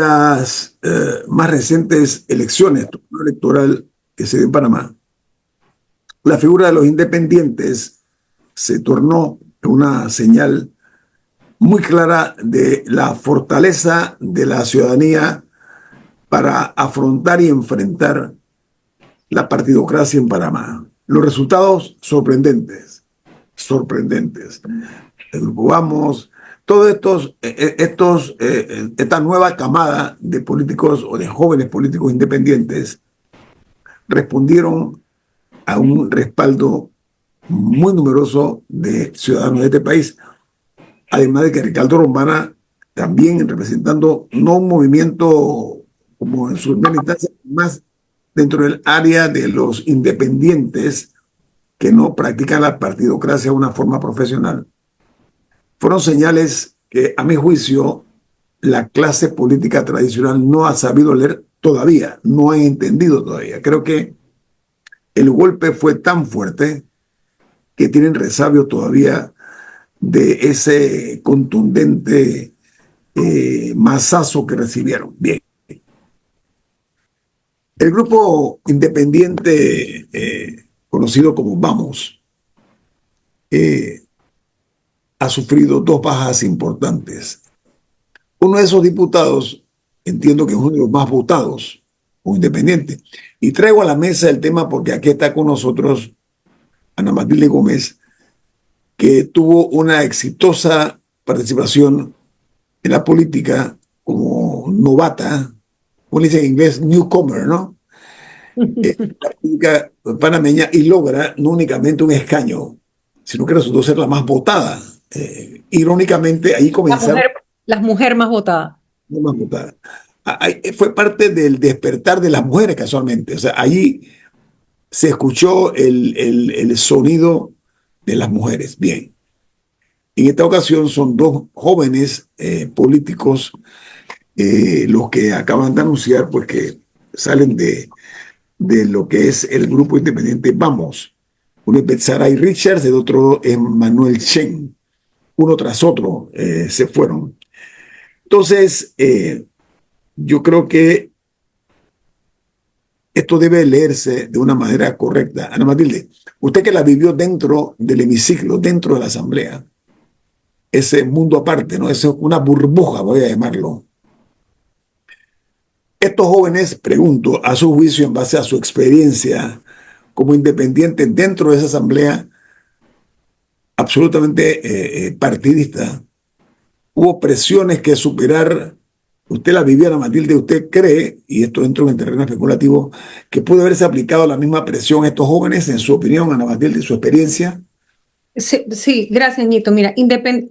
las más recientes elecciones, electoral que se dio en Panamá, la figura de los independientes se tornó una señal muy clara de la fortaleza de la ciudadanía para afrontar y enfrentar la partidocracia en Panamá. Los resultados sorprendentes, sorprendentes. El Grupo Vamos, todos esta nueva camada de políticos o de jóvenes políticos independientes respondieron a un respaldo muy numeroso de ciudadanos de este país. Además de que Ricardo Rombana, también representando no un movimiento como en su militancia, más dentro del área de los independientes que no practican la partidocracia de una forma profesional, fueron señales que, a mi juicio, la clase política tradicional no ha sabido leer todavía, no ha entendido todavía. Creo que el golpe fue tan fuerte que tienen resabio todavía de ese contundente mazazo que recibieron. Bien. El grupo independiente conocido como Vamos ha sufrido dos bajas importantes. Uno de esos diputados, entiendo que es uno de los más votados, o independiente. Y traigo a la mesa el tema porque aquí está con nosotros Ana Matilde Gómez, que tuvo una exitosa participación en la política como novata, como dice en inglés, newcomer, ¿no? La política panameña y logra no únicamente un escaño, sino que resultó ser la más votada. Irónicamente, ahí comenzaron la mujer más votada. la más votada. Fue parte del despertar de las mujeres casualmente. O sea, allí se escuchó el sonido de las mujeres. Bien. En esta ocasión son dos jóvenes políticos los que acaban de anunciar pues que salen de lo que es el grupo independiente Vamos. Uno es Betsaray Richards, el otro es Manuel Chen. Uno tras otro se fueron. Entonces, yo creo que esto debe leerse de una manera correcta. Ana Matilde, usted que la vivió dentro del hemiciclo, dentro de la asamblea, ese mundo aparte, ¿no? Es una burbuja, voy a llamarlo. Estos jóvenes, pregunto, a su juicio, en base a su experiencia como independientes dentro de esa asamblea absolutamente partidista, hubo presiones que superar. Usted la vivió, Ana Matilde, usted cree, y esto entra en el terreno especulativo, que pudo haberse aplicado la misma presión a estos jóvenes, en su opinión, Ana Matilde, su experiencia. Sí, sí, gracias, Nito. Mira,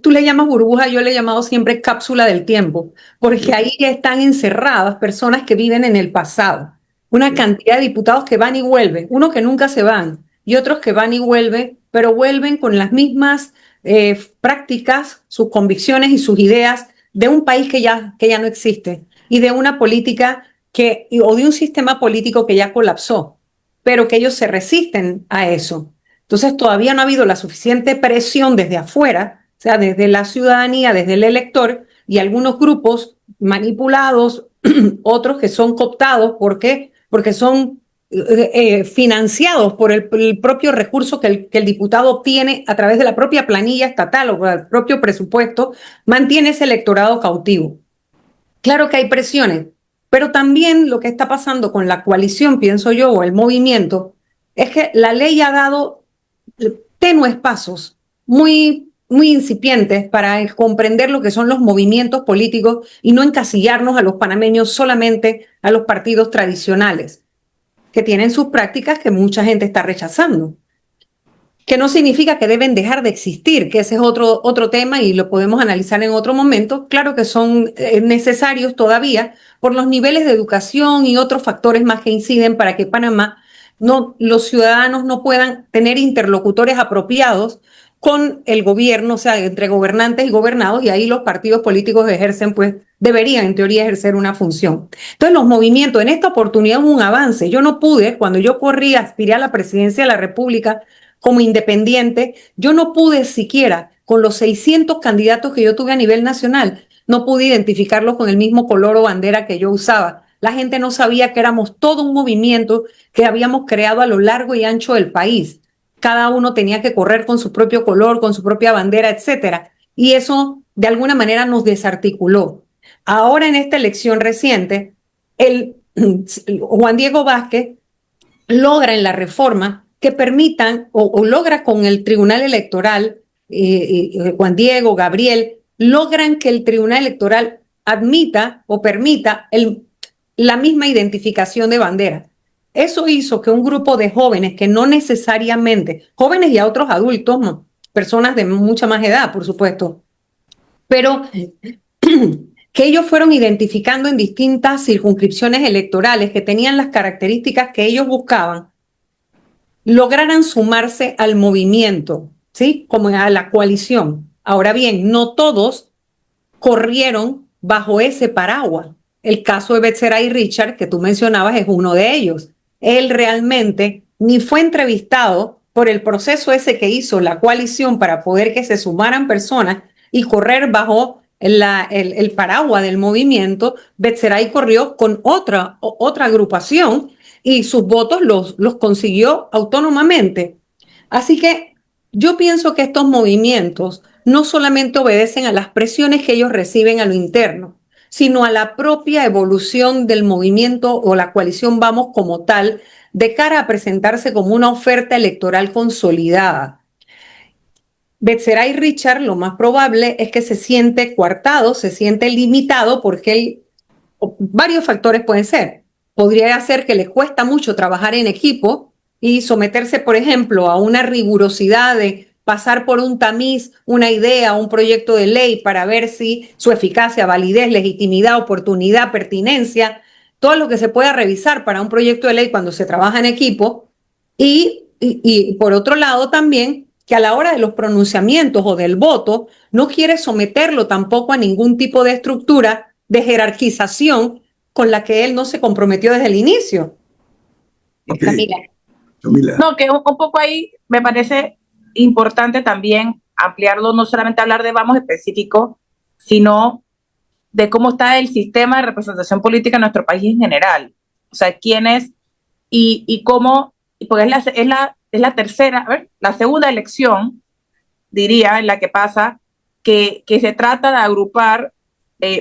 tú le llamas burbuja, yo le he llamado siempre cápsula del tiempo, porque ahí están encerradas personas que viven en el pasado. Una cantidad de diputados que van y vuelven, unos que nunca se van y otros que van y vuelven, pero vuelven con las mismas prácticas, sus convicciones y sus ideas de un país que ya no existe y de una política o de un sistema político que ya colapsó, pero que ellos se resisten a eso. Entonces todavía no ha habido la suficiente presión desde afuera, o sea, desde la ciudadanía, desde el elector y algunos grupos manipulados, otros que son cooptados. ¿Por qué? Porque son financiados por el propio recurso que el diputado obtiene a través de la propia planilla estatal o el propio presupuesto, mantiene ese electorado cautivo. Claro que hay presiones, pero también lo que está pasando con la coalición, pienso yo, o el movimiento, es que la ley ha dado tenues pasos muy incipientes para comprender lo que son los movimientos políticos y no encasillarnos a los panameños solamente a los partidos tradicionales, que tienen sus prácticas que mucha gente está rechazando. Que no significa que deben dejar de existir, que ese es otro tema y lo podemos analizar en otro momento. Claro que son necesarios todavía por los niveles de educación y otros factores más que inciden para que Panamá, los ciudadanos no puedan tener interlocutores apropiados con el gobierno, o sea, entre gobernantes y gobernados, y ahí los partidos políticos ejercen, pues, deberían en teoría ejercer una función. Entonces los movimientos, en esta oportunidad hubo un avance. Yo no pude, cuando yo corrí, aspiré a la presidencia de la República, como independiente, yo no pude siquiera, con los 600 candidatos que yo tuve a nivel nacional, no pude identificarlos con el mismo color o bandera que yo usaba. La gente no sabía que éramos todo un movimiento que habíamos creado a lo largo y ancho del país. Cada uno tenía que correr con su propio color, con su propia bandera, etcétera. Y eso de alguna manera nos desarticuló. Ahora en esta elección reciente, el Juan Diego Vázquez logra en la reforma que permitan o logra con el Tribunal Electoral, Juan Diego, Gabriel, logran que el Tribunal Electoral admita o permita la misma identificación de bandera. Eso hizo que un grupo de jóvenes que no necesariamente, jóvenes y a otros adultos, no, personas de mucha más edad, por supuesto, pero que ellos fueron identificando en distintas circunscripciones electorales que tenían las características que ellos buscaban, lograran sumarse al movimiento, ¿sí? Como a la coalición. Ahora bien, no todos corrieron bajo ese paraguas. El caso de Betseray Richard, que tú mencionabas, es uno de ellos. Él realmente ni fue entrevistado por el proceso ese que hizo la coalición para poder que se sumaran personas y correr bajo el paraguas del movimiento. Betseray corrió con otra agrupación y sus votos los consiguió autónomamente. Así que yo pienso que estos movimientos no solamente obedecen a las presiones que ellos reciben a lo interno, sino a la propia evolución del movimiento o la coalición Vamos como tal, de cara a presentarse como una oferta electoral consolidada. Betseray Richard, lo más probable es que se siente coartado, se siente limitado, porque varios factores pueden ser. Podría ser que le cuesta mucho trabajar en equipo y someterse, por ejemplo, a una rigurosidad de pasar por un tamiz, una idea, un proyecto de ley para ver si su eficacia, validez, legitimidad, oportunidad, pertinencia, todo lo que se pueda revisar para un proyecto de ley cuando se trabaja en equipo. Y por otro lado también que a la hora de los pronunciamientos o del voto no quiere someterlo tampoco a ningún tipo de estructura de jerarquización con la que él no se comprometió desde el inicio. Ok, Camila. Camila. No, que un poco ahí me parece importante también ampliarlo, no solamente hablar de Vamos específico, sino de cómo está el sistema de representación política en nuestro país en general. O sea, quiénes y cómo, porque es la tercera, a ver, la segunda elección, diría, en la que pasa, que se trata de agrupar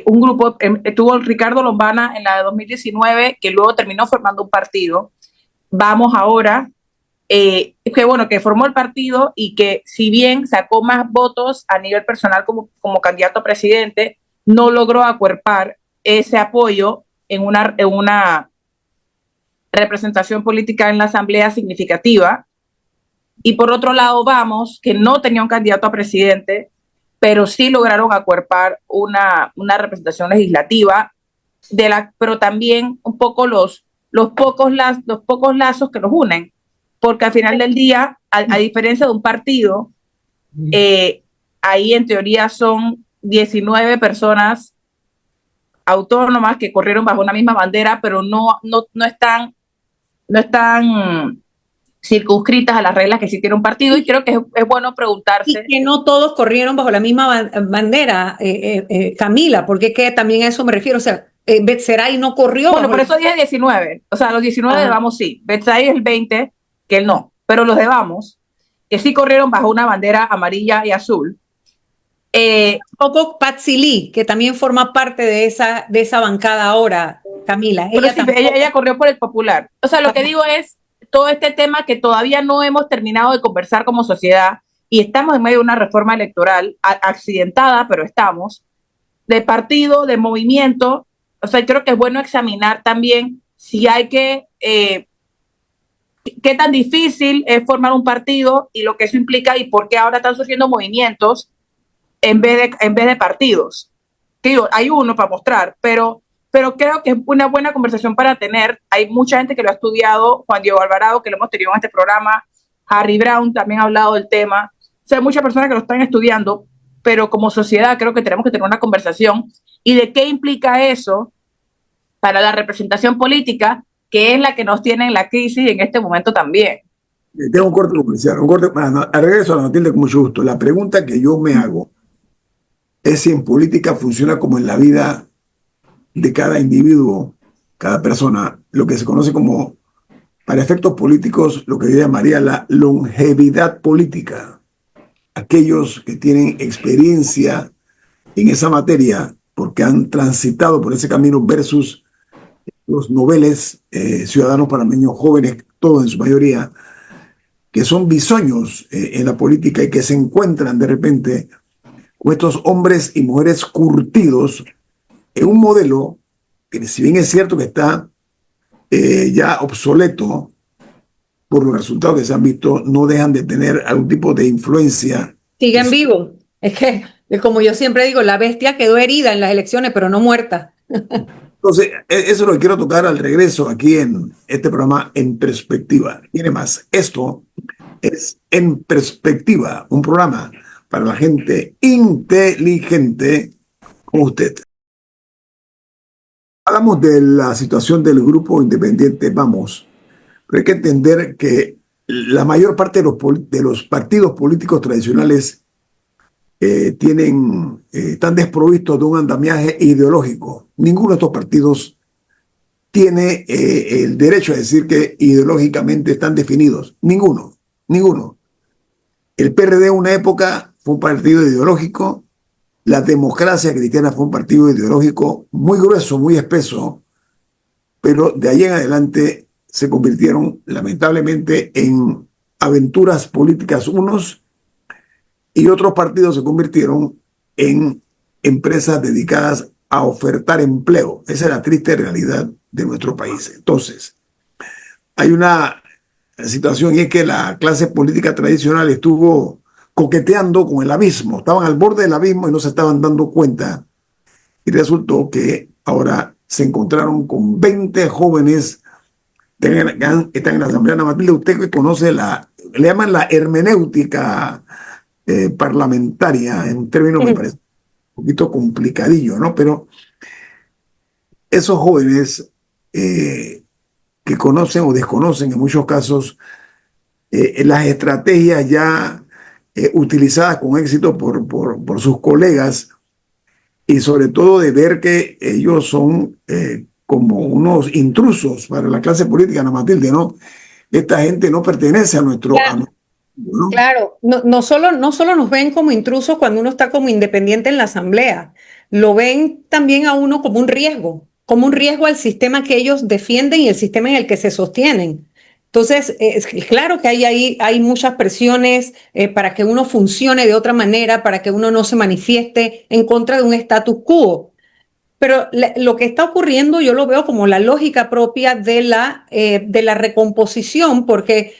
un grupo. Tuvo Ricardo Lombana en la de 2019, que luego terminó formando un partido. Vamos ahora, que bueno, que formó el partido y que si bien sacó más votos a nivel personal como candidato a presidente, no logró acuerpar ese apoyo en una representación política en la asamblea significativa. Y por otro lado, Vamos, que no tenía un candidato a presidente, pero sí lograron acuerpar una representación legislativa, pero también un poco los pocos lazos que los unen, porque al final del día, a diferencia de un partido, ahí en teoría son 19 personas autónomas que corrieron bajo una misma bandera, pero no están circunscritas a las reglas que sí tiene un partido, y creo que es bueno preguntarse. Y que no todos corrieron bajo la misma bandera, Camila, porque que también a eso me refiero. O sea, Betseray no corrió. Bueno, por eso dije 19. O sea, los 19 de Vamos sí. Betseray es el 20, que él no. Pero los de Vamos, que sí corrieron bajo una bandera amarilla y azul. Poco Patsy Lee, que también forma parte de esa bancada ahora, Camila. Pero ella corrió por el Popular. O sea, lo que digo es todo este tema que todavía no hemos terminado de conversar como sociedad, y estamos en medio de una reforma electoral accidentada, pero estamos, de partido, de movimiento. O sea, creo que es bueno examinar también si hay qué tan difícil es formar un partido y lo que eso implica, y por qué ahora están surgiendo movimientos en vez de partidos. Que digo, hay uno para mostrar, pero creo que es una buena conversación para tener. Hay mucha gente que lo ha estudiado, Juan Diego Alvarado, que lo hemos tenido en este programa, Harry Brown también ha hablado del tema. O sea, hay muchas personas que lo están estudiando, pero como sociedad creo que tenemos que tener una conversación y de qué implica eso para la representación política, que es la que nos tiene en la crisis en este momento también. Tengo un corte comercial, a regreso a la Matilde con mucho gusto. La pregunta que yo me hago, es si en política funciona como en la vida de cada individuo, cada persona, lo que se conoce como, para efectos políticos, lo que yo llamaría la longevidad política. Aquellos que tienen experiencia en esa materia porque han transitado por ese camino versus los noveles ciudadanos panameños jóvenes, todos en su mayoría, que son bisoños en la política y que se encuentran de repente con estos hombres y mujeres curtidos en un modelo que, si bien es cierto que está ya obsoleto por los resultados que se han visto, no dejan de tener algún tipo de influencia. Siguen vivos. Es que, como yo siempre digo, la bestia quedó herida en las elecciones, pero no muerta. Entonces, eso es lo que quiero tocar al regreso aquí en este programa En Perspectiva. Tiene más. Esto es En Perspectiva, un programa para la gente inteligente como usted. Hablamos de la situación del grupo independiente Vamos, pero hay que entender que la mayor parte de los partidos políticos tradicionales están desprovistos de un andamiaje ideológico. Ninguno de estos partidos tiene el derecho a decir que ideológicamente están definidos. Ninguno, ninguno. El PRD en una época fue un partido ideológico, la Democracia Cristiana fue un partido ideológico muy grueso, muy espeso, pero de ahí en adelante se convirtieron lamentablemente en aventuras políticas unos, y otros partidos se convirtieron en empresas dedicadas a ofertar empleo. Esa es la triste realidad de nuestro país. Entonces, hay una situación y es que la clase política tradicional estuvo coqueteando con el abismo, estaban al borde del abismo y no se estaban dando cuenta, y resultó que ahora se encontraron con 20 jóvenes que están en la Asamblea. Ana Matilde, usted que conoce le llaman la hermenéutica parlamentaria, en términos me parece un poquito complicadillo, ¿no? Pero esos jóvenes que conocen o desconocen en muchos casos las estrategias ya utilizadas con éxito por sus colegas, y sobre todo de ver que ellos son como unos intrusos para la clase política, Ana Matilde, ¿no? Esta gente no pertenece a nuestro... Claro. ¿no? Claro, no solo nos ven como intrusos cuando uno está como independiente en la asamblea, lo ven también a uno como un riesgo al sistema que ellos defienden y el sistema en el que se sostienen. Entonces, es claro que hay muchas presiones para que uno funcione de otra manera, para que uno no se manifieste en contra de un status quo. Pero lo que está ocurriendo yo lo veo como la lógica propia de la recomposición, porque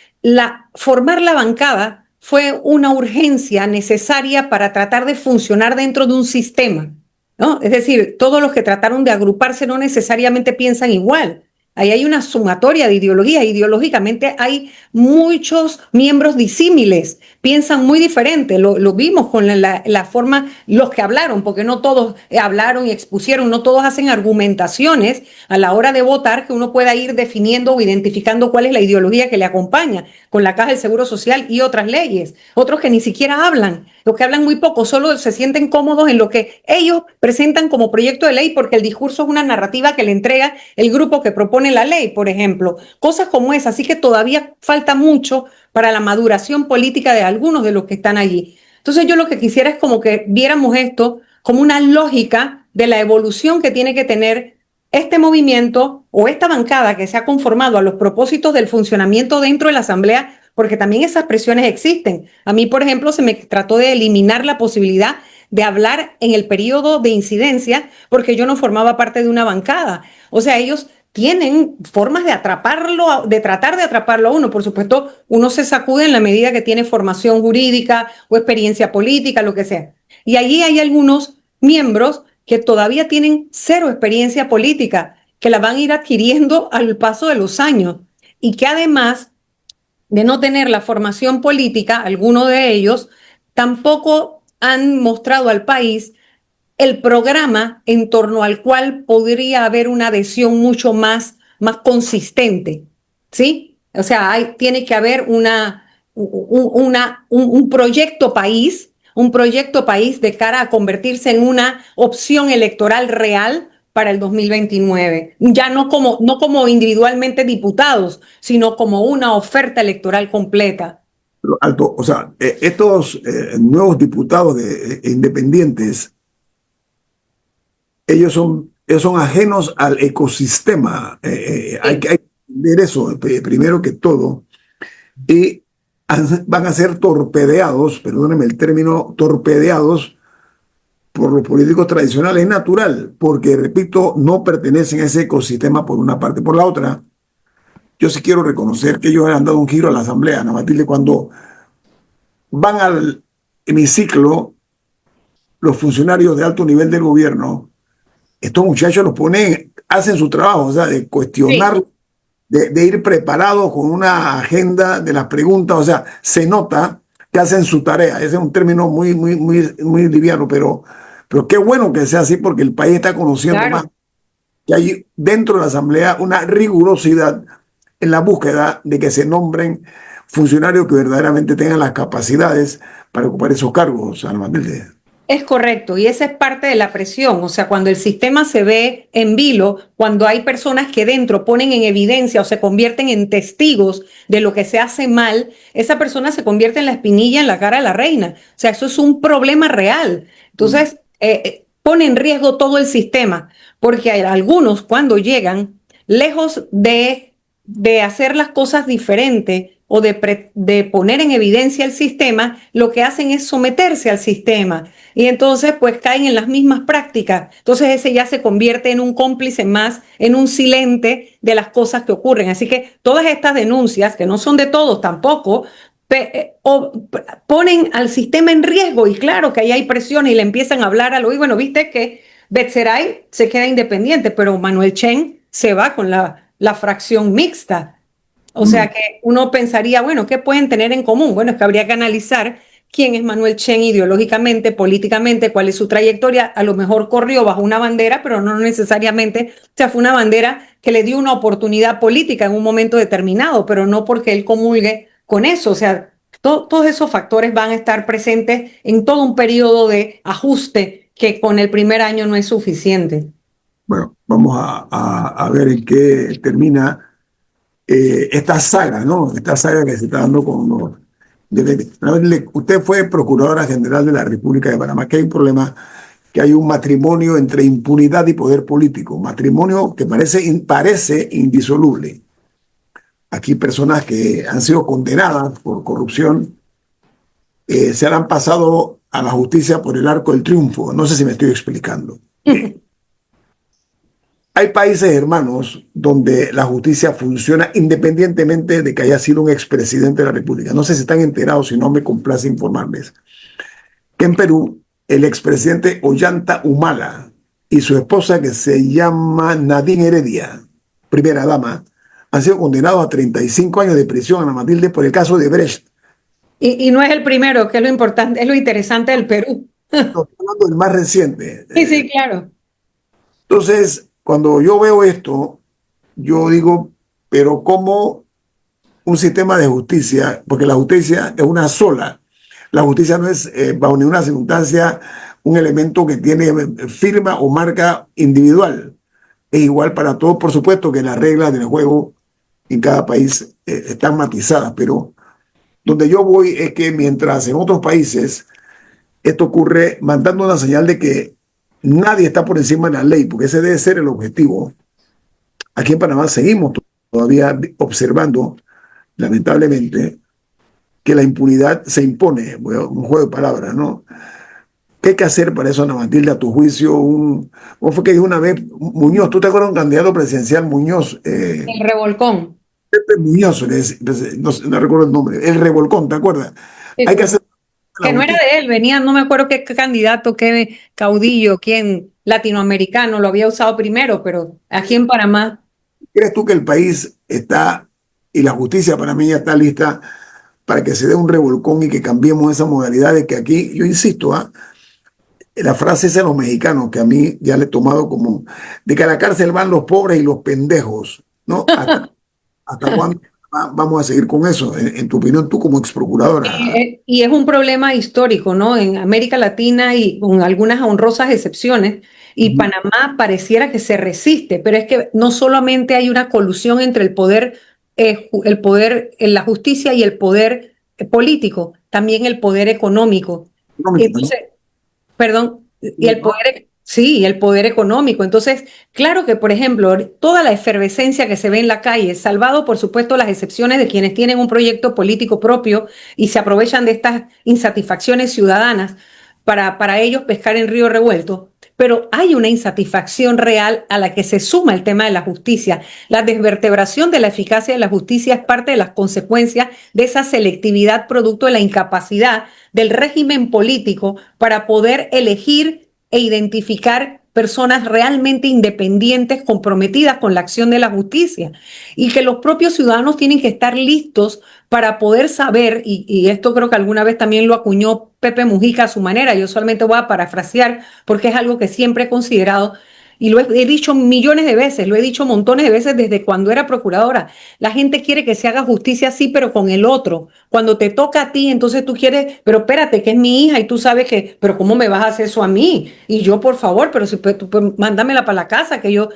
formar la bancada fue una urgencia necesaria para tratar de funcionar dentro de un sistema, ¿no? Es decir, todos los que trataron de agruparse no necesariamente piensan igual. Ahí hay una sumatoria de ideologías. Ideológicamente hay muchos miembros disímiles, piensan muy diferente. Lo vimos con la forma, los que hablaron, porque no todos hablaron y expusieron, no todos hacen argumentaciones a la hora de votar que uno pueda ir definiendo o identificando cuál es la ideología que le acompaña, con la Caja del Seguro Social y otras leyes. Otros que ni siquiera hablan, los que hablan muy poco, solo se sienten cómodos en lo que ellos presentan como proyecto de ley, porque el discurso es una narrativa que le entrega el grupo que propone la ley, por ejemplo. Cosas como esa. Así que todavía falta mucho para la maduración política de algunos de los que están allí. Entonces yo lo que quisiera es como que viéramos esto como una lógica de la evolución que tiene que tener este movimiento o esta bancada que se ha conformado a los propósitos del funcionamiento dentro de la Asamblea, porque también esas presiones existen. A mí, por ejemplo, se me trató de eliminar la posibilidad de hablar en el periodo de incidencia porque yo no formaba parte de una bancada. O sea, ellos tienen formas de atraparlo, de tratar de atraparlo a uno. Por supuesto, uno se sacude en la medida que tiene formación jurídica o experiencia política, lo que sea. Y allí hay algunos miembros que todavía tienen cero experiencia política, que la van a ir adquiriendo al paso de los años y que además de no tener la formación política, algunos de ellos tampoco han mostrado al país el programa en torno al cual podría haber una adhesión mucho más consistente, ¿sí? O sea, tiene que haber un proyecto país, un proyecto país de cara a convertirse en una opción electoral real para el 2029. Ya no como individualmente diputados, sino como una oferta electoral completa. Alto, o sea, estos nuevos diputados independientes, ellos son ajenos al ecosistema. Hay que entender eso primero que todo. Y van a ser torpedeados, perdónenme el término, torpedeados por los políticos tradicionales. Es natural, porque, repito, no pertenecen a ese ecosistema por una parte. Por la otra, yo sí quiero reconocer que ellos han dado un giro a la Asamblea, Ana Matilde, cuando van al hemiciclo los funcionarios de alto nivel del gobierno, estos muchachos los ponen, hacen su trabajo, o sea, de cuestionar, Sí. de ir preparados con una agenda de las preguntas, o sea, se nota que hacen su tarea. Ese es un término muy liviano, pero qué bueno que sea así porque el país está conociendo más Claro. que hay dentro de la Asamblea una rigurosidad en la búsqueda de que se nombren funcionarios que verdaderamente tengan las capacidades para ocupar esos cargos, Ana Matilde. Es correcto, y esa es parte de la presión, o sea, cuando el sistema se ve en vilo, cuando hay personas que dentro ponen en evidencia o se convierten en testigos de lo que se hace mal, esa persona se convierte en la espinilla en la cara de la reina. O sea, eso es un problema real. Entonces, pone en riesgo todo el sistema, porque hay algunos cuando llegan, lejos de hacer las cosas diferentes o de poner en evidencia el sistema, lo que hacen es someterse al sistema y entonces pues caen en las mismas prácticas. Entonces ese ya se convierte en un cómplice más, en un silente de las cosas que ocurren. Así que todas estas denuncias, que no son de todos tampoco, ponen al sistema en riesgo y claro que ahí hay presión y le empiezan a hablar al oído. Bueno, viste que Betseray se queda independiente, pero Manuel Chen se va con la fracción mixta. O sea que uno pensaría, bueno, ¿qué pueden tener en común? Bueno, es que habría que analizar quién es Manuel Chen ideológicamente, políticamente, cuál es su trayectoria. A lo mejor corrió bajo una bandera, pero no necesariamente, o sea, fue una bandera que le dio una oportunidad política en un momento determinado, pero no porque él comulgue con eso. O sea, todos esos factores van a estar presentes en todo un periodo de ajuste que con el primer año no es suficiente. Bueno, vamos a ver en qué termina esta saga, ¿no? Esta saga que se está dando con los... Usted fue Procuradora General de la República de Panamá, que hay un problema, que hay un matrimonio entre impunidad y poder político, matrimonio que parece indisoluble. Aquí personas que han sido condenadas por corrupción se han pasado a la justicia por el arco del triunfo. No sé si me estoy explicando. Hay países hermanos donde la justicia funciona independientemente de que haya sido un expresidente de la República. No sé si están enterados, si no me complace informarles. Que en Perú, el expresidente Ollanta Humala y su esposa, que se llama Nadine Heredia, primera dama, han sido condenados a 35 años de prisión, Ana Matilde, por el caso de Brecht. Y no es el primero, que es lo importante, es lo interesante del Perú. Estoy hablando del más reciente. Sí, sí, claro. Entonces, cuando yo veo esto, yo digo, pero ¿cómo un sistema de justicia? Porque la justicia es una sola. La justicia no es, bajo ninguna circunstancia, un elemento que tiene firma o marca individual. Es igual para todos, por supuesto que las reglas del juego en cada país están matizadas, pero donde yo voy es que mientras en otros países esto ocurre mandando una señal de que nadie está por encima de la ley, porque ese debe ser el objetivo. Aquí en Panamá seguimos todavía observando, lamentablemente, que la impunidad se impone, bueno, un juego de palabras, ¿no? ¿Qué hay que hacer para eso, Ana Matilde, a tu juicio? ¿Cómo fue que dijo una vez Muñoz? ¿Tú te acuerdas de un candidato presidencial, Muñoz? El revolcón. Pepe Muñoz, no recuerdo el nombre, el revolcón, ¿te acuerdas? Sí, Hay que sí. hacer la Que no era justicia. de él, venía, no me acuerdo qué candidato, qué caudillo, quién latinoamericano lo había usado primero, pero aquí en Panamá, ¿Crees tú que el país está, y la justicia para mí ya está lista para que se dé un revolcón y que cambiemos esa modalidad de que aquí, yo insisto, la frase es de los mexicanos, que a mí ya le he tomado como, de que a la cárcel van los pobres y los pendejos, ¿no? ¿Hasta cuándo? vamos a seguir con eso. En tu opinión, tú como ex procuradora. Y es un problema histórico, ¿no? En América Latina y con algunas honrosas excepciones, y Panamá pareciera que se resiste, pero es que no solamente hay una colusión entre el poder, la justicia y el poder político, también el poder económico. Entonces, perdón, y el poder, sí, el poder económico. Entonces, claro que, por ejemplo, toda la efervescencia que se ve en la calle, salvado por supuesto las excepciones de quienes tienen un proyecto político propio y se aprovechan de estas insatisfacciones ciudadanas para ellos pescar en río revuelto, pero hay una insatisfacción real a la que se suma el tema de la justicia. La desvertebración de la eficacia de la justicia es parte de las consecuencias de esa selectividad producto de la incapacidad del régimen político para poder elegir e identificar personas realmente independientes, comprometidas con la acción de la justicia, y que los propios ciudadanos tienen que estar listos para poder saber, y esto creo que alguna vez también lo acuñó Pepe Mujica a su manera, yo solamente voy a parafrasear porque es algo que siempre he considerado, y lo he dicho millones de veces, lo he dicho montones de veces desde cuando era procuradora. La gente quiere que se haga justicia sí, pero con el otro. Cuando te toca a ti, entonces tú quieres, pero espérate, que es mi hija y tú sabes que, pero ¿cómo me vas a hacer eso a mí? Y yo, por favor, pero si pues, mándamela para la casa, que yo...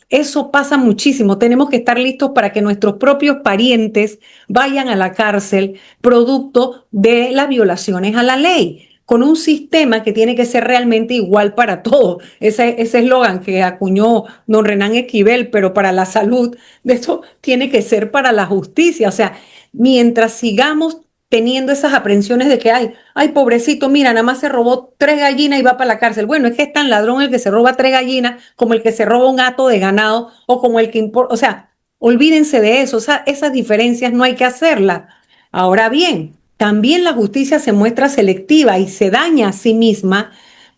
Eso pasa muchísimo. Tenemos que estar listos para que nuestros propios parientes vayan a la cárcel producto de las violaciones a la ley, con un sistema que tiene que ser realmente igual para todos. Ese eslogan que acuñó don Renan Esquivel, pero para la salud, de esto tiene que ser para la justicia. O sea, mientras sigamos teniendo esas aprensiones de que ay, pobrecito, mira, nada más se robó 3 gallinas y va para la cárcel. Bueno, es que es tan ladrón el que se roba 3 gallinas como el que se roba un hato de ganado o como el que importa. O sea, olvídense de eso. O sea, esas diferencias no hay que hacerlas. Ahora bien, también la justicia se muestra selectiva y se daña a sí misma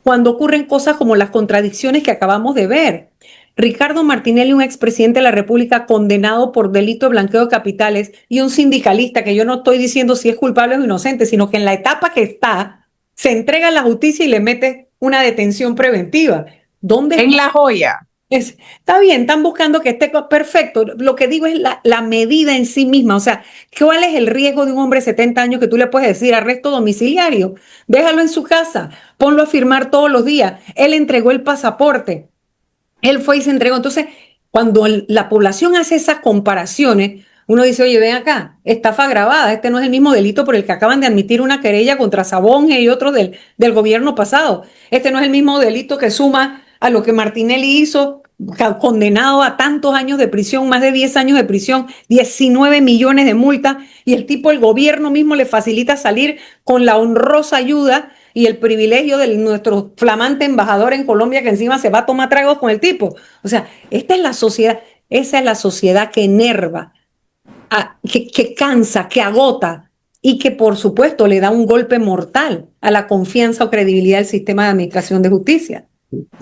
cuando ocurren cosas como las contradicciones que acabamos de ver. Ricardo Martinelli, un expresidente de la República condenado por delito de blanqueo de capitales, y un sindicalista, que yo no estoy diciendo si es culpable o inocente, sino que en la etapa que está, se entrega a la justicia y le mete una detención preventiva. ¿Dónde En La Joya. Está bien, están buscando que esté perfecto. Lo que digo es la medida en sí misma. O sea, ¿cuál es el riesgo de un hombre de 70 años que tú le puedes decir arresto domiciliario? Déjalo en su casa, ponlo a firmar todos los días. Él entregó el pasaporte, él fue y se entregó. Entonces, cuando la población hace esas comparaciones, uno dice, oye, ven acá, estafa agravada, este no es el mismo delito por el que acaban de admitir una querella contra Sabonge y otros del gobierno pasado. Este no es el mismo delito que suma a lo que Martinelli hizo, condenado a tantos años de prisión, más de 10 años de prisión, 19 millones de multa, y el tipo, el gobierno mismo le facilita salir con la honrosa ayuda y el privilegio de nuestro flamante embajador en Colombia, que encima se va a tomar tragos con el tipo. O sea, esta es la sociedad, esa es la sociedad que enerva, que cansa, que agota y que por supuesto le da un golpe mortal a la confianza o credibilidad del sistema de administración de justicia.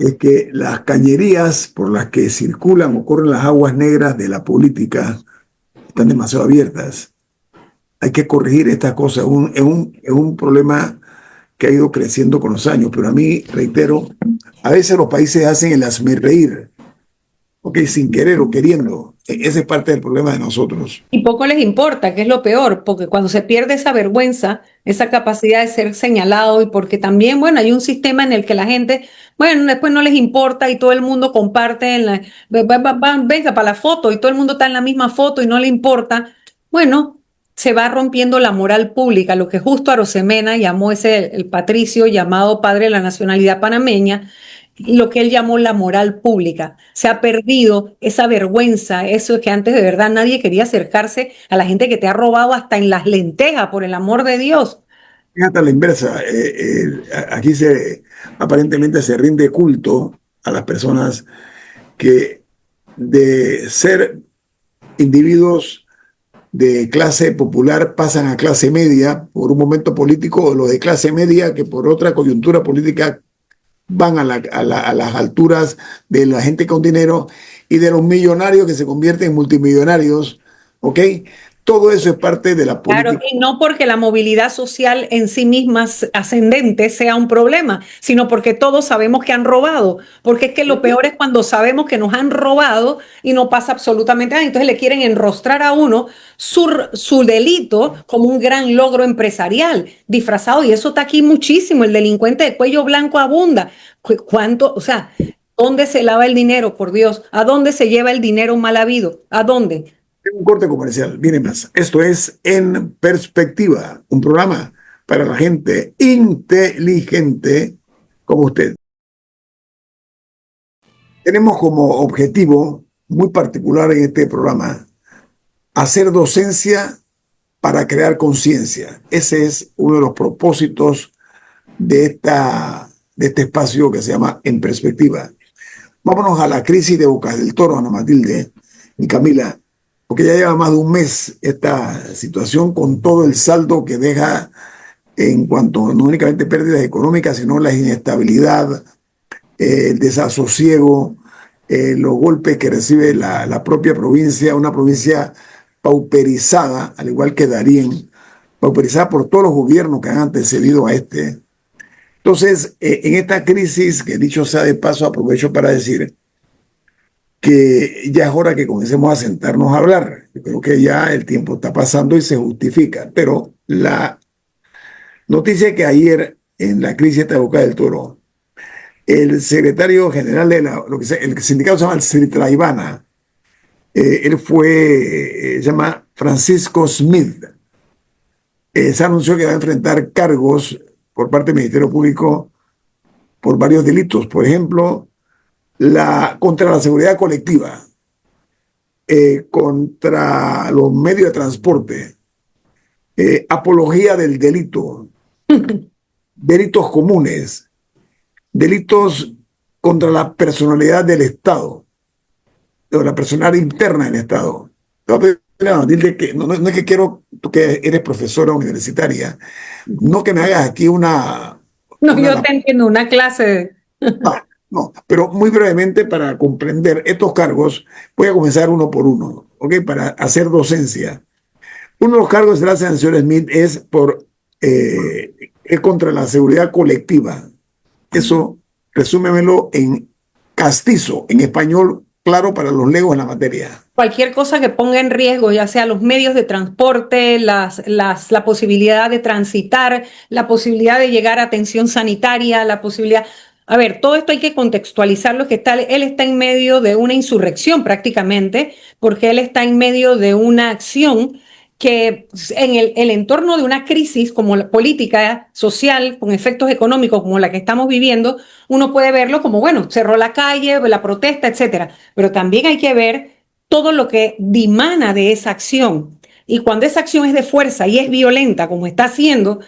Es que las cañerías por las que circulan o corren las aguas negras de la política están demasiado abiertas. Hay que corregir estas cosas. Es un problema que ha ido creciendo con los años, pero a mí, reitero, a veces los países hacen el hazmerreír, ¿ok? Sin querer o queriendo. Ese es parte del problema de nosotros. Y poco les importa, que es lo peor, porque cuando se pierde esa vergüenza, esa capacidad de ser señalado, y porque también, bueno, hay un sistema en el que la gente, bueno, después no les importa y todo el mundo comparte, venga para la foto, y todo el mundo está en la misma foto y no le importa. Bueno, se va rompiendo la moral pública, lo que Justo Arosemena llamó el patricio llamado padre de la nacionalidad panameña, lo que él llamó la moral pública. Se ha perdido esa vergüenza, eso es que antes de verdad nadie quería acercarse a la gente que te ha robado hasta en las lentejas, por el amor de Dios. Fíjate a la inversa. Aquí aparentemente se rinde culto a las personas que de ser individuos de clase popular pasan a clase media por un momento político, o los de clase media que por otra coyuntura política van a las alturas de la gente con dinero, y de los millonarios que se convierten en multimillonarios, ¿ok? todo eso es parte de la política. Claro, y no porque la movilidad social en sí misma ascendente sea un problema, sino porque todos sabemos que han robado. Porque es que lo peor es cuando sabemos que nos han robado y no pasa absolutamente nada. Entonces le quieren enrostrar a uno su delito como un gran logro empresarial disfrazado. Y eso está aquí muchísimo. El delincuente de cuello blanco abunda. ¿Cuánto? O sea, ¿dónde se lava el dinero, por Dios? ¿A dónde se lleva el dinero mal habido? ¿A dónde? Un corte comercial, viene más. Esto es En Perspectiva, un programa para la gente inteligente como usted. Tenemos como objetivo muy particular en este programa hacer docencia para crear conciencia. Ese es uno de los propósitos de este espacio que se llama En Perspectiva. Vámonos a la crisis de Bocas del Toro, Ana Matilde y Camila, porque ya lleva más de un mes esta situación con todo el saldo que deja en cuanto no únicamente pérdidas económicas, sino la inestabilidad, el desasosiego, los golpes que recibe la propia provincia, una provincia pauperizada, al igual que Darién, pauperizada por todos los gobiernos que han antecedido a este. Entonces, en esta crisis, que dicho sea de paso, aprovecho para decir que ya es hora que comencemos a sentarnos a hablar. Yo creo que ya el tiempo está pasando y se justifica, pero la noticia que ayer en la crisis de Boca del Toro, el secretario general de el sindicato se llama el Sritraibana, él fue, se llama Francisco Smith, se anunció que va a enfrentar cargos por parte del Ministerio Público por varios delitos, por ejemplo, contra la seguridad colectiva, contra los medios de transporte, apología del delito, delitos comunes, delitos contra la personalidad del Estado, o la personalidad interna del Estado. Dile que no es que quiero, tú que eres profesora universitaria, no que me hagas aquí No, yo te entiendo, una clase. No, pero muy brevemente para comprender estos cargos, voy a comenzar uno por uno, ¿ok? Para hacer docencia. Uno de los cargos de la señora Smith es es contra la seguridad colectiva. Eso, resúmemelo en castizo, en español claro para los legos en la materia. Cualquier cosa que ponga en riesgo, ya sea los medios de transporte, la posibilidad de transitar, la posibilidad de llegar a atención sanitaria, la posibilidad... A ver, todo esto hay que contextualizarlo, que él está en medio de una insurrección prácticamente, porque él está en medio de una acción que en el entorno de una crisis como la política, social, con efectos económicos como la que estamos viviendo, uno puede verlo como, bueno, cerró la calle, la protesta, etcétera. Pero también hay que ver todo lo que dimana de esa acción. Y cuando esa acción es de fuerza y es violenta, como está haciendo,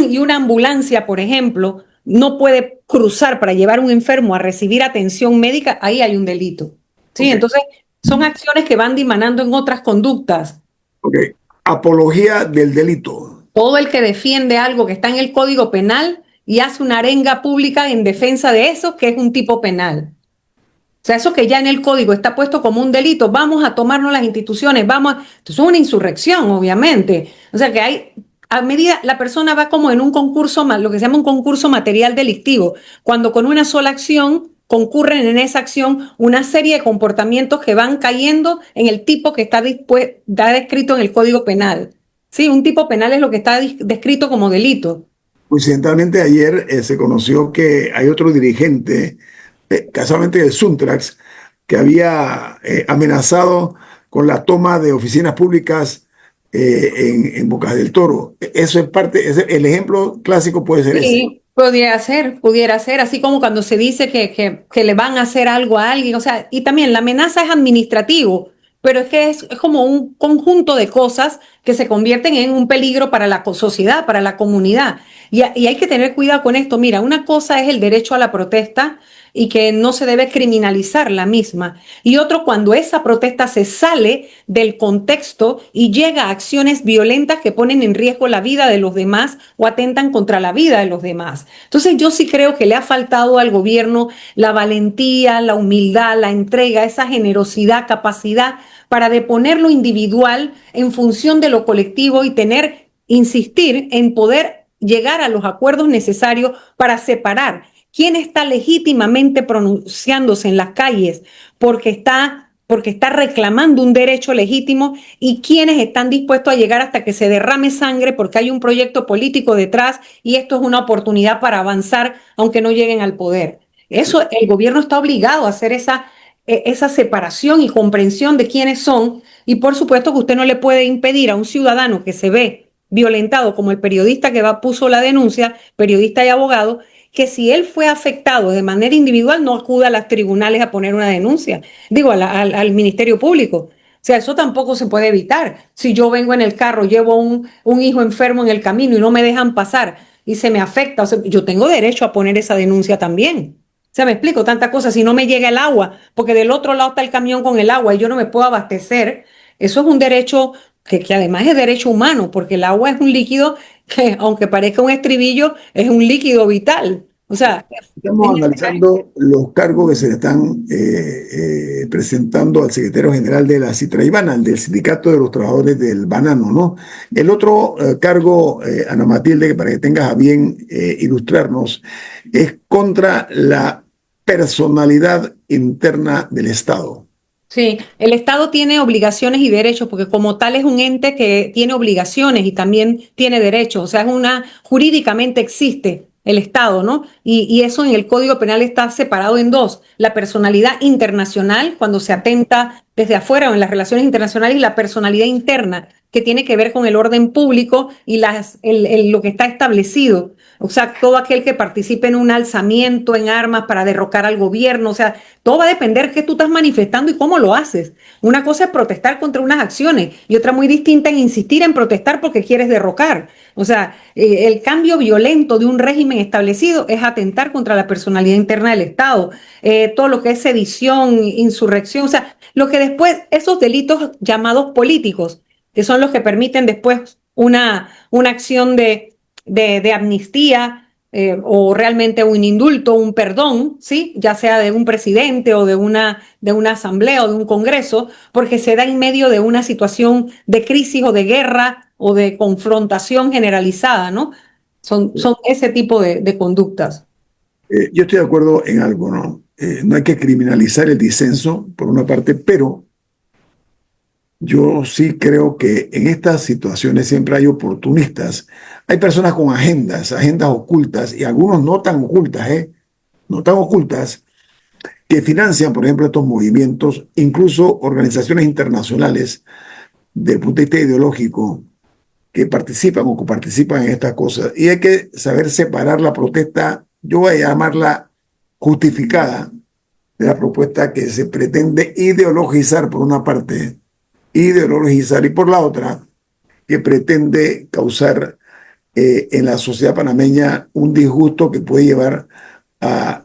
y una ambulancia, por ejemplo, no puede cruzar para llevar a un enfermo a recibir atención médica, ahí hay un delito. ¿Sí? Okay. Entonces, son acciones que van dimanando en otras conductas. Ok. Apología del delito. Todo el que defiende algo que está en el Código Penal y hace una arenga pública en defensa de eso, que es un tipo penal. O sea, eso que ya en el código está puesto como un delito, vamos a tomarnos las instituciones, Esto es una insurrección, obviamente. O sea, que a medida, la persona va como en un concurso, lo que se llama un concurso material delictivo, cuando con una sola acción concurren en esa acción una serie de comportamientos que van cayendo en el tipo que está descrito en el Código Penal. Sí, un tipo penal es lo que está descrito como delito. Coincidentalmente ayer se conoció que hay otro dirigente, casualmente del Suntrax, que había amenazado con la toma de oficinas públicas en Bocas del Toro. Eso es el ejemplo clásico puede ser ese. Pudiera ser, así como cuando se dice que le van a hacer algo a alguien, o sea, y también la amenaza es administrativo, pero es que es como un conjunto de cosas que se convierten en un peligro para la sociedad, para la comunidad. Y hay que tener cuidado con esto. Mira, una cosa es el derecho a la protesta y que no se debe criminalizar la misma. Y otro, cuando esa protesta se sale del contexto y llega a acciones violentas que ponen en riesgo la vida de los demás o atentan contra la vida de los demás. Entonces yo sí creo que le ha faltado al gobierno la valentía, la humildad, la entrega, esa generosidad, capacidad para deponer lo individual en función de lo colectivo y insistir en poder llegar a los acuerdos necesarios para separar quién está legítimamente pronunciándose en las calles porque está reclamando un derecho legítimo y quienes están dispuestos a llegar hasta que se derrame sangre porque hay un proyecto político detrás y esto es una oportunidad para avanzar aunque no lleguen al poder. Eso, el gobierno está obligado a hacer esa separación y comprensión de quiénes son, y por supuesto que usted no le puede impedir a un ciudadano que se ve violentado, como el periodista que puso la denuncia, periodista y abogado, que si él fue afectado de manera individual no acuda a los tribunales a poner una denuncia, digo, al Ministerio Público. O sea, eso tampoco se puede evitar. Si yo vengo en el carro, llevo un hijo enfermo en el camino y no me dejan pasar y se me afecta, o sea, yo tengo derecho a poner esa denuncia también. O sea, me explico, tanta cosa, si no me llega el agua, porque del otro lado está el camión con el agua y yo no me puedo abastecer, eso es un derecho que además es derecho humano, porque el agua es un líquido que, aunque parezca un estribillo, es un líquido vital. O sea, Estamos analizando los cargos que se le están presentando al secretario general de la Citraibana, del Sindicato de los Trabajadores del Banano, ¿no? El otro cargo, Ana Matilde, que para que tengas a bien ilustrarnos, es contra la personalidad interna del Estado. sí, el Estado tiene obligaciones y derechos, porque como tal es un ente que tiene obligaciones y también tiene derechos. O sea, jurídicamente existe el Estado, ¿no? Y eso en el Código Penal está separado en dos: la personalidad internacional, cuando se atenta desde afuera o en las relaciones internacionales, y la personalidad interna, que tiene que ver con el orden público y lo que está establecido. O sea, todo aquel que participe en un alzamiento en armas para derrocar al gobierno, o sea, todo va a depender de qué tú estás manifestando y cómo lo haces. Una cosa es protestar contra unas acciones y otra muy distinta en insistir en protestar porque quieres derrocar. O sea, el cambio violento de un régimen establecido es atentar contra la personalidad interna del Estado. Todo lo que es sedición, insurrección, o sea, lo que después, esos delitos llamados políticos, que son los que permiten después una acción de amnistía, o realmente un indulto, un perdón, ¿sí? Ya sea de un presidente o de una asamblea o de un congreso, porque se da en medio de una situación de crisis o de guerra o de confrontación generalizada, ¿no? Son ese tipo de conductas. Yo estoy de acuerdo en algo, ¿no? No hay que criminalizar el disenso, por una parte, pero yo sí creo que en estas situaciones siempre hay oportunistas. Hay personas con agendas ocultas, y algunos no tan ocultas, no tan ocultas, que financian, por ejemplo, estos movimientos, incluso organizaciones internacionales del punto de vista ideológico que participan o coparticipan en estas cosas. Y hay que saber separar la protesta, yo voy a llamarla justificada, de la propuesta que se pretende ideologizar por una parte, ideologizar, y por la otra, que pretende causar en la sociedad panameña un disgusto que puede llevar a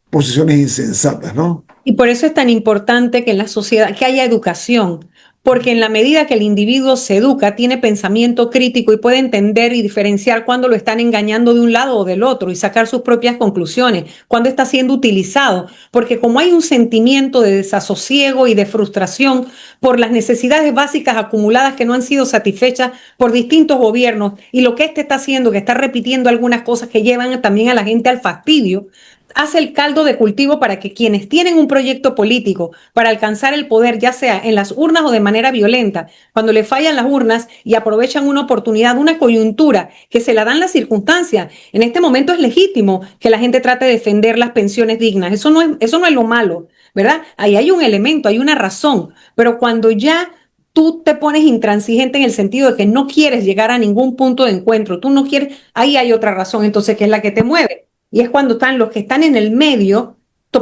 posiciones insensatas, ¿no? Y por eso es tan importante que en la sociedad, que haya educación, porque en la medida que el individuo se educa, tiene pensamiento crítico y puede entender y diferenciar cuando lo están engañando de un lado o del otro y sacar sus propias conclusiones, cuando está siendo utilizado, porque como hay un sentimiento de desasosiego y de frustración por las necesidades básicas acumuladas que no han sido satisfechas por distintos gobiernos, y lo que este está haciendo, que está repitiendo algunas cosas que llevan también a la gente al fastidio, hace el caldo de cultivo para que quienes tienen un proyecto político para alcanzar el poder, ya sea en las urnas o de manera violenta, cuando le fallan las urnas y aprovechan una oportunidad, una coyuntura que se la dan las circunstancias. En este momento es legítimo que la gente trate de defender las pensiones dignas. Eso no es lo malo, ¿verdad? Ahí hay un elemento, hay una razón, pero cuando ya tú te pones intransigente en el sentido de que no quieres llegar a ningún punto de encuentro, tú no quieres, ahí hay otra razón entonces que es la que te mueve. Y es cuando están los que están en el medio,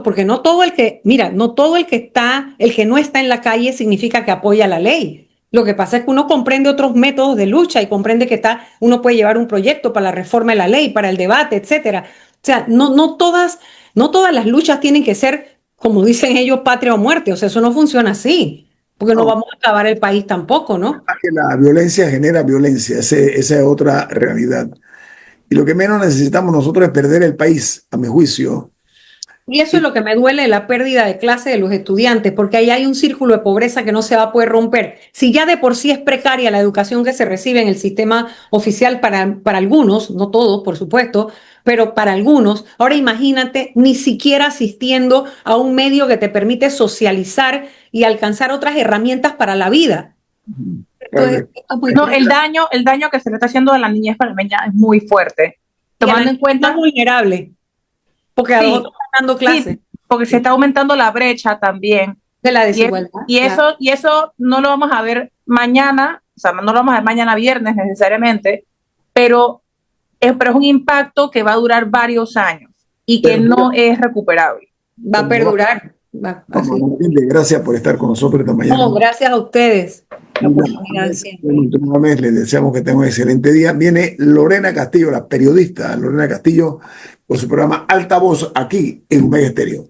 porque no todo no todo el que no está en la calle significa que apoya la ley. Lo que pasa es que uno comprende otros métodos de lucha y comprende que uno puede llevar un proyecto para la reforma de la ley, para el debate, etcétera. O sea, no todas las luchas tienen que ser, como dicen ellos, patria o muerte. O sea, eso no funciona así, porque no vamos a acabar el país tampoco, ¿no? Que la violencia genera violencia, esa es otra realidad. Y lo que menos necesitamos nosotros es perder el país, a mi juicio, Y eso es lo que me duele, la pérdida de clase de los estudiantes, porque ahí hay un círculo de pobreza que no se va a poder romper. Si ya de por sí es precaria la educación que se recibe en el sistema oficial para algunos, no todos, por supuesto, pero para algunos, ahora imagínate ni siquiera asistiendo a un medio que te permite socializar y alcanzar otras herramientas para la vida. Entonces, no, el daño que se le está haciendo a la niñez panameña es muy fuerte. Tomando en cuenta vulnerable. Porque sí, a otros están dando clases. Sí, porque se está aumentando la brecha también. De la desigualdad. Y eso no lo vamos a ver mañana, o sea, no lo vamos a ver mañana viernes necesariamente, pero es un impacto que va a durar varios años y que no es recuperable. Va a perdurar. Gracias por estar con nosotros esta mañana. No, gracias a ustedes. La oportunidad siempre. Les deseamos que tengan un excelente día. Viene Lorena Castillo, la periodista Lorena Castillo, por su programa Altavoz aquí en Omega Estéreo.